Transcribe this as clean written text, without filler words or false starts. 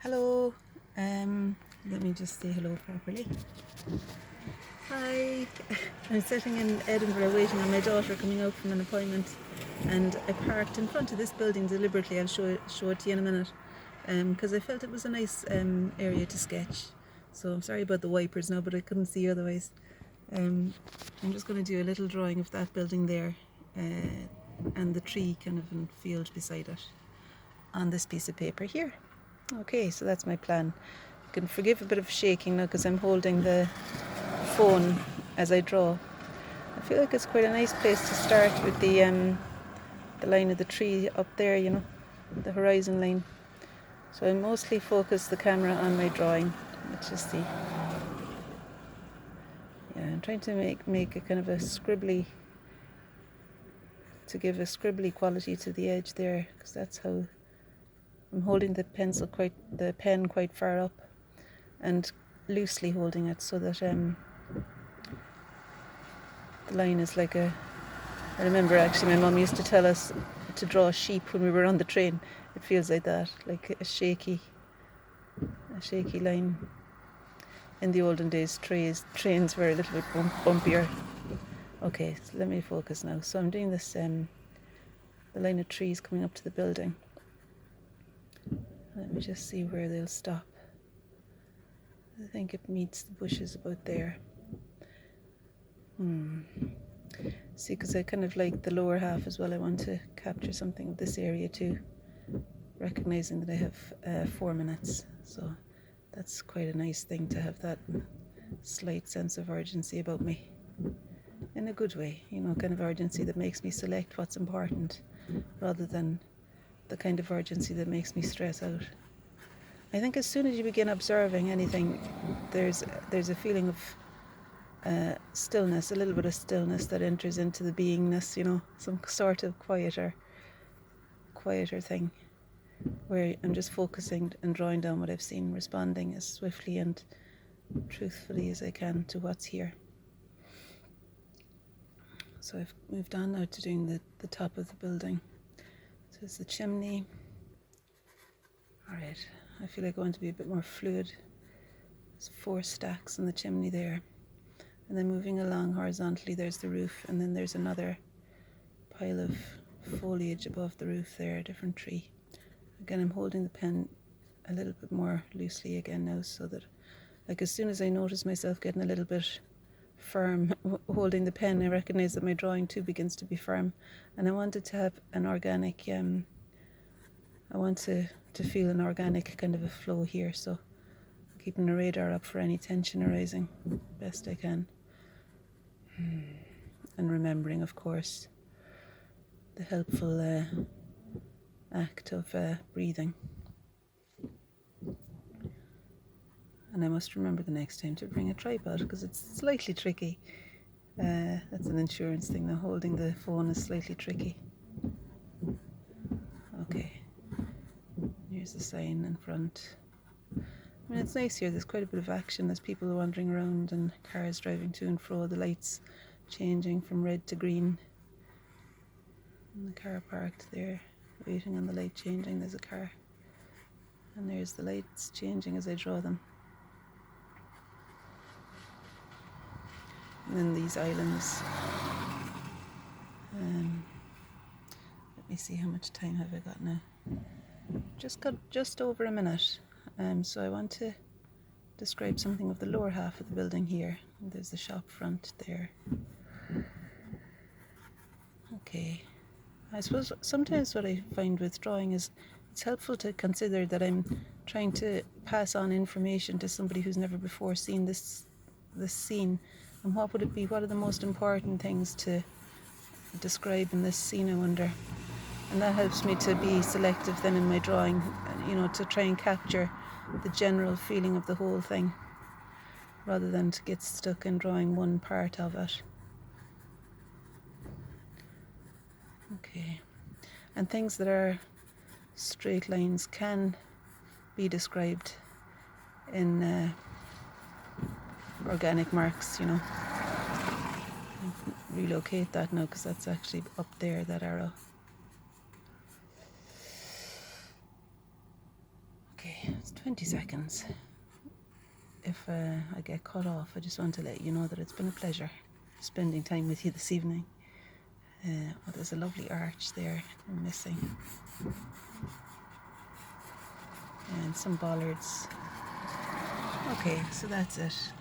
Hello, let me just say hello properly. Hi, I'm sitting in Edinburgh waiting on my daughter coming out from an appointment, and I parked in front of this building deliberately. I'll show it to you in a minute, because I felt it was a nice area to sketch. So I'm sorry about the wipers now, but I couldn't see otherwise. I'm just going to do a little drawing of that building there, and the tree kind of in field beside it on this piece of paper here. Okay, so that's my plan. You can forgive a bit of shaking now because I'm holding the phone as I draw. I feel like it's quite a nice place to start with the line of the tree up there, you know, the horizon line. So I mostly focus the camera on my drawing. Let's just see. Yeah, I'm trying to make a kind of a scribbly, to give a scribbly quality to the edge there, because that's how I'm holding the pen quite far up and loosely holding it so that the line is like a... I remember actually my mum used to tell us to draw a sheep when we were on the train. It feels like that, like a shaky line. In the olden days, trains were a little bit bumpier. Okay, so let me focus now. So I'm doing this, the line of trees coming up to the building. Let me just see where they'll stop. I think it meets the bushes about there. See, because I kind of like the lower half as well. I want to capture something of this area too, recognizing that I have 4 minutes. So that's quite a nice thing to have, that slight sense of urgency about me, in a good way, you know, kind of urgency that makes me select what's important rather than the kind of urgency that makes me stress out. I think as soon as you begin observing anything, there's a feeling of stillness, a little bit of stillness that enters into the beingness, you know, some sort of quieter thing, where I'm just focusing and drawing down what I've seen, responding as swiftly and truthfully as I can to what's here. So I've moved on now to doing the top of the building. So it's the chimney. Alright, I feel like I want to be a bit more fluid. There's 4 stacks in the chimney there. And then moving along horizontally, there's the roof, and then there's another pile of foliage above the roof there, a different tree. Again, I'm holding the pen a little bit more loosely again now, so that, like, as soon as I notice myself getting a little bit firm holding the pen, I recognize that my drawing too begins to be firm, and I want it to have an organic, I want to feel an organic kind of a flow here, so I'm keeping the radar up for any tension arising best I can. And remembering, of course, the helpful act of breathing. And I must remember the next time to bring a tripod, because it's slightly tricky. That's an insurance thing now, holding the phone is slightly tricky. Okay, here's the sign in front. I mean, it's nice here, there's quite a bit of action. There's people wandering around and cars driving to and fro, the lights changing from red to green. And the car parked there, waiting on the light changing. There's a car. And there's the lights changing as I draw them. And then these islands. Let me see, how much time have I got now? Just over a minute. So I want to describe something of the lower half of the building here. There's the shop front there. Okay. I suppose sometimes what I find with drawing is it's helpful to consider that I'm trying to pass on information to somebody who's never before seen this scene. And what would it be? What are the most important things to describe in this scene, I wonder? And that helps me to be selective then in my drawing, you know, to try and capture the general feeling of the whole thing, rather than to get stuck in drawing one part of it. Okay. And things that are straight lines can be described in organic marks, you know. Relocate that now, because that's actually up there, that arrow. Okay, let's 20 seconds. If I get cut off, I just want to let you know that it's been a pleasure spending time with you this evening. Oh, there's a lovely arch there I'm missing. And some bollards. Okay, so that's it.